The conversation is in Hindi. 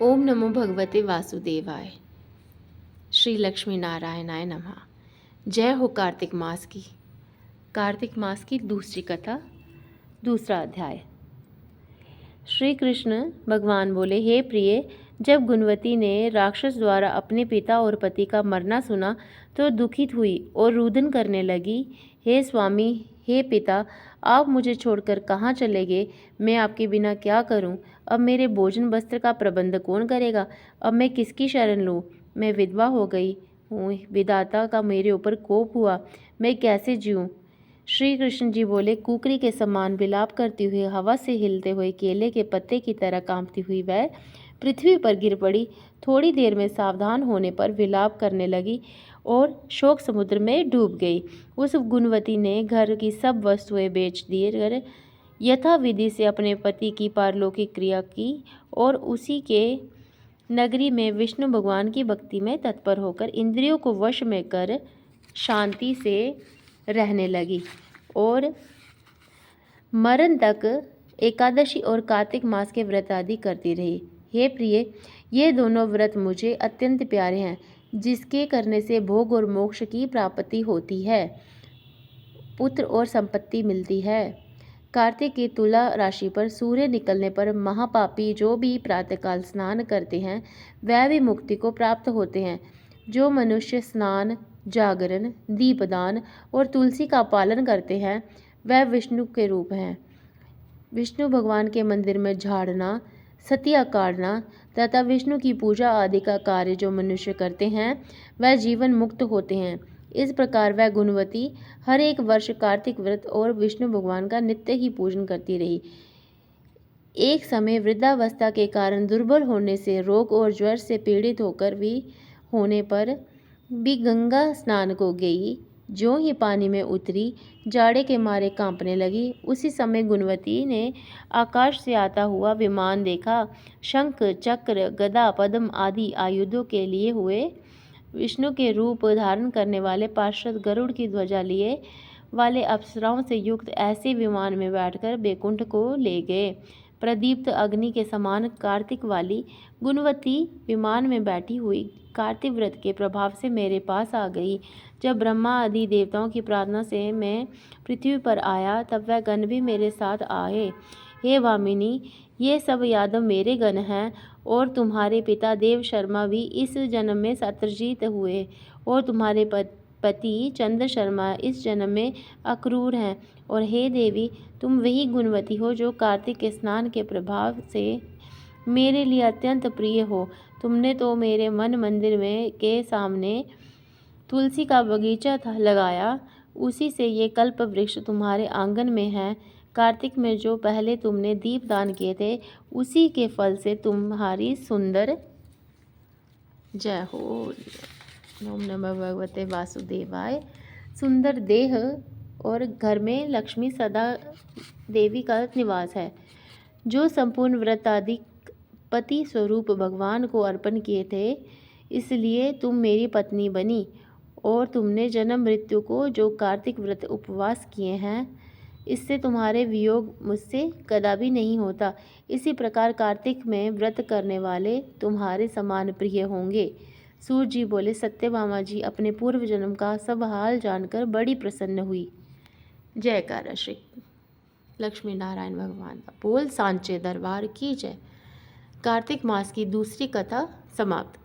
ओम नमो भगवते वासुदेवाय। श्री लक्ष्मी नारायणाय नमः। जय हो कार्तिक मास की। कार्तिक मास की दूसरी कथा, दूसरा अध्याय। श्री कृष्ण भगवान बोले, हे प्रिय, जब गुणवती ने राक्षस द्वारा अपने पिता और पति का मरना सुना तो दुखित हुई और रुदन करने लगी। हे स्वामी, हे पिता, आप मुझे छोड़कर कहाँ चले गए? मैं आपके बिना क्या करूं? अब मेरे भोजन वस्त्र का प्रबंध कौन करेगा? अब मैं किसकी शरण लूं? मैं विधवा हो गई हूँ, विधाता का मेरे ऊपर कोप हुआ, मैं कैसे जीऊँ? श्री कृष्ण जी बोले, कुकरी के समान विलाप करती हुई, हवा से हिलते हुए केले के पत्ते की तरह कांपती हुई वह पृथ्वी पर गिर पड़ी। थोड़ी देर में सावधान होने पर विलाप करने लगी और शोक समुद्र में डूब गई। उस गुणवती ने घर की सब वस्तुएं बेच दिए कर यथा विधि से अपने पति की पारलौकिक क्रिया की और उसी के नगरी में विष्णु भगवान की भक्ति में तत्पर होकर इंद्रियों को वश में कर शांति से रहने लगी और मरण तक एकादशी और कार्तिक मास के व्रत आदि करती रही। हे प्रिय, ये दोनों व्रत मुझे अत्यंत प्यारे हैं, जिसके करने से भोग और मोक्ष की प्राप्ति होती है, पुत्र और संपत्ति मिलती है। कार्तिक की तुला राशि पर सूर्य निकलने पर महापापी जो भी प्रातःकाल स्नान करते हैं वह भी मुक्ति को प्राप्त होते हैं। जो मनुष्य स्नान, जागरण, दीपदान और तुलसी का पालन करते हैं वह विष्णु के रूप हैं। विष्णु भगवान के मंदिर में झाड़ना, सतिया काटना तथा विष्णु की पूजा आदि का कार्य जो मनुष्य करते हैं वह जीवन मुक्त होते हैं। इस प्रकार वह गुणवती हर एक वर्ष कार्तिक व्रत और विष्णु भगवान का नित्य ही पूजन करती रही। एक समय वृद्धावस्था के कारण दुर्बल होने से, रोग और ज्वर से पीड़ित होकर भी होने पर भी गंगा स्नान को गई। जो ही पानी में उतरी, जाड़े के मारे कांपने लगी। उसी समय गुणवती ने आकाश से आता हुआ विमान देखा। शंख, चक्र, गदा, पद्म आदि आयुधों के लिए हुए विष्णु के रूप धारण करने वाले पार्षद गरुड़ की ध्वजा लिए वाले अप्सराओं से युक्त ऐसे विमान में बैठकर बैकुंठ को ले गए। प्रदीप्त अग्नि के समान कार्तिक वाली गुणवती विमान में बैठी हुई कार्तिक व्रत के प्रभाव से मेरे पास आ गई। जब ब्रह्मा आदि देवताओं की प्रार्थना से मैं पृथ्वी पर आया तब वह गण भी मेरे साथ आए। हे वामिनी, ये सब यादव मेरे गण हैं और तुम्हारे पिता देव शर्मा भी इस जन्म में शत्रुजीत हुए और तुम्हारे पति चंद्र शर्मा इस जन्म में अक्रूर हैं। और हे देवी, तुम वही गुणवती हो जो कार्तिक के स्नान के प्रभाव से मेरे लिए अत्यंत प्रिय हो। तुमने तो मेरे मन मंदिर में के सामने तुलसी का बगीचा लगाया, उसी से ये कल्प वृक्ष तुम्हारे आंगन में है। कार्तिक में जो पहले तुमने दीप दान किए थे उसी के फल से तुम्हारी सुंदर जय हो। ओम नमः भगवते वासुदेवाय। सुंदर देह और घर में लक्ष्मी सदा देवी का निवास है। जो संपूर्ण व्रत आदि पति स्वरूप भगवान को अर्पण किए थे, इसलिए तुम मेरी पत्नी बनी। और तुमने जन्म मृत्यु को जो कार्तिक व्रत उपवास किए हैं, इससे तुम्हारे वियोग मुझसे कदापि नहीं होता। इसी प्रकार कार्तिक में व्रत करने वाले तुम्हारे समान प्रिय होंगे। सूर्य जी बोले, सत्यभामा जी अपने पूर्व जन्म का सब हाल जानकर बड़ी प्रसन्न हुई। जयकारा श्री लक्ष्मी नारायण भगवान का। बोल सांचे दरबार की जय। कार्तिक मास की दूसरी कथा समाप्त।